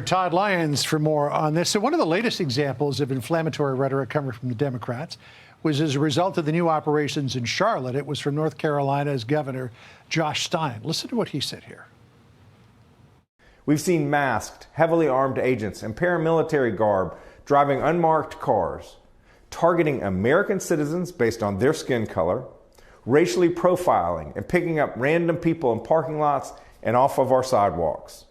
Todd Lyons for more on this. So one of the latest examples of inflammatory rhetoric coming from the Democrats was as a result of the new operations in Charlotte. It was from North Carolina's Governor Josh Stein. Listen to what he said here. We've seen masked, heavily armed agents in paramilitary garb driving unmarked cars, targeting American citizens based on their skin color, racially profiling and picking up random people in parking lots and off of our sidewalks,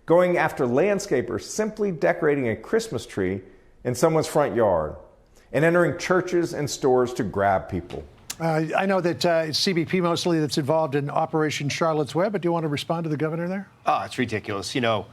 going after landscapers simply decorating a Christmas tree in someone's front yard, and entering churches and stores to grab people. I know that it's CBP mostly that's involved in Operation Charlotte's Web, but do you want to respond to the governor there? Oh, it's ridiculous. You know,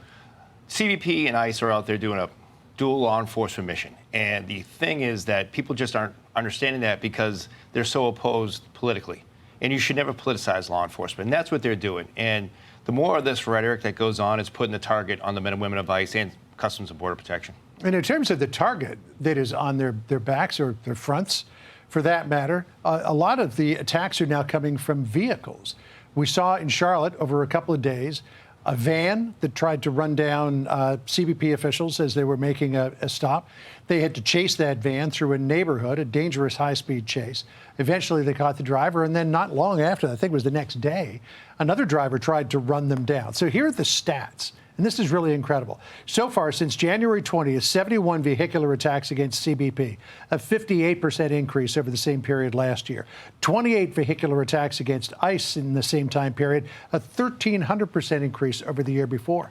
CBP and ICE are out there doing a dual law enforcement mission. And the thing is that people just aren't understanding that because they're so opposed politically. And you should never politicize law enforcement. And that's what they're doing. And the more of this rhetoric that goes on is putting the target on the men and women of ICE and Customs and Border Protection. And in terms of the target that is on their backs or their fronts, for that matter, a lot of the attacks are now coming from vehicles. We saw in Charlotte over a couple of days a van that tried to run down CBP officials as they were making a stop. They had to chase that van through a neighborhood, a dangerous high-speed chase. Eventually, they caught the driver, and then not long after, I think it was the next day, another driver tried to run them down. So here are the stats. And this is really incredible. So far, since January 20th, 71 vehicular attacks against CBP, a 58% increase over the same period last year. 28 vehicular attacks against ICE in the same time period, a 1,300% increase over the year before.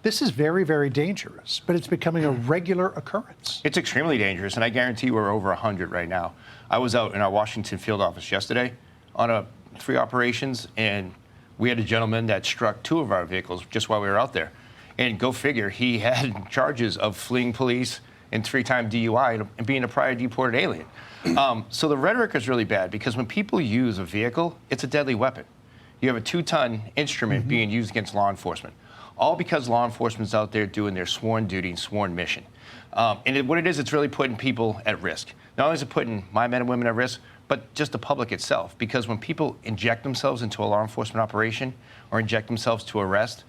This is very, very dangerous, but it's becoming a regular occurrence. It's extremely dangerous, and I guarantee we're over 100 right now. I was out in our Washington field office yesterday on 3 operations, and we had a gentleman that struck 2 of our vehicles just while we were out there. And go figure, he had charges of fleeing police and 3-time DUI and being a prior deported alien. So the rhetoric is really bad because when people use a vehicle, it's a deadly weapon. You have a 2-ton instrument being used against law enforcement, all because law enforcement's out there doing their sworn duty and sworn mission. What it is, it's really putting people at risk. Not only is it putting my men and women at risk, but just the public itself. Because when people inject themselves into a law enforcement operation or inject themselves to arrest,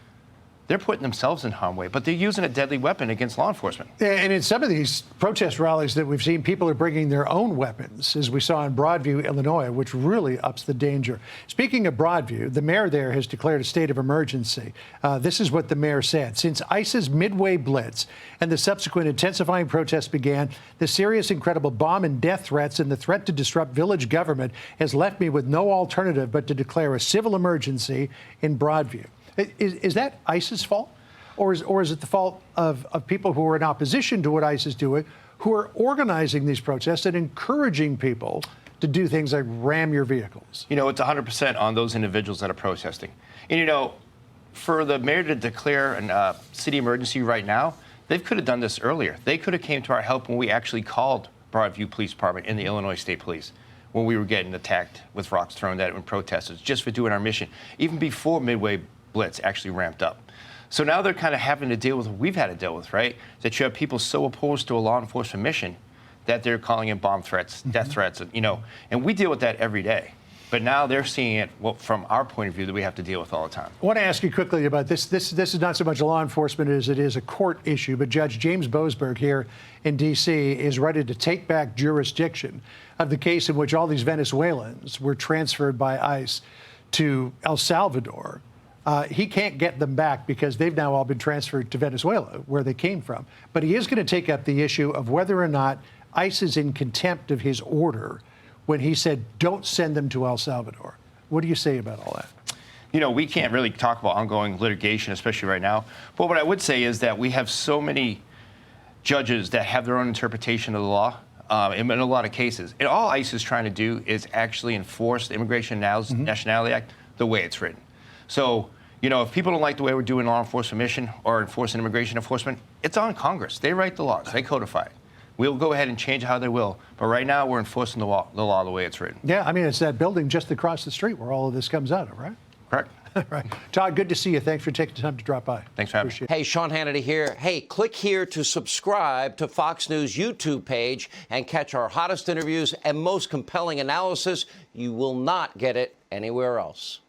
they're putting themselves in harm's way, but they're using a deadly weapon against law enforcement. And in some of these protest rallies that we've seen, people are bringing their own weapons, as we saw in Broadview, Illinois, which really ups the danger. Speaking of Broadview, the mayor there has declared a state of emergency. This is what the mayor said. Since ICE's Midway Blitz and the subsequent intensifying protests began, the serious, incredible bomb and death threats and the threat to disrupt village government has left me with no alternative but to declare a civil emergency in Broadview. Is that ICE's fault? Or is it the fault of people who are in opposition to what ICE is doing, who are organizing these protests and encouraging people to do things like ram your vehicles? You know, it's 100% on those individuals that are protesting. And, you know, for the mayor to declare a city emergency right now, they could have done this earlier. They could have came to our help when we actually called Broadview Police Department and the Illinois State Police when we were getting attacked with rocks thrown at it and protesters just for doing our mission, even before Midway Blitz actually ramped up. So now they're kind of having to deal with what we've had to deal with, right? That you have people so opposed to a law enforcement mission that they're calling in bomb threats, death threats, you know, and we deal with that every day. But now they're seeing it from our point of view that we have to deal with all the time. I want to ask you quickly about this. This is not so much law enforcement as it is a court issue, but Judge James Boasberg here in D.C. is ready to take back jurisdiction of the case in which all these Venezuelans were transferred by ICE to El Salvador. He can't get them back because they've now all been transferred to Venezuela, where they came from. But he is going to take up the issue of whether or not ICE is in contempt of his order when he said, don't send them to El Salvador. What do you say about all that? You know, we can't really talk about ongoing litigation, especially right now. But what I would say is that we have so many judges that have their own interpretation of the law in a lot of cases. And all ICE is trying to do is actually enforce the Immigration and Nationality Act the way it's written. So, you know, if people don't like the way we're doing law enforcement mission or enforcing immigration enforcement, it's on Congress. They write the laws. They codify it. We'll go ahead and change how they will. But right now, we're enforcing the law the way it's written. Yeah, I mean, it's that building just across the street where all of this comes out of, right? Correct. Right. Todd, good to see you. Thanks for taking the time to drop by. Thanks for having me. Hey, Sean Hannity here. Hey, click here to subscribe to Fox News YouTube page and catch our hottest interviews and most compelling analysis. You will not get it anywhere else.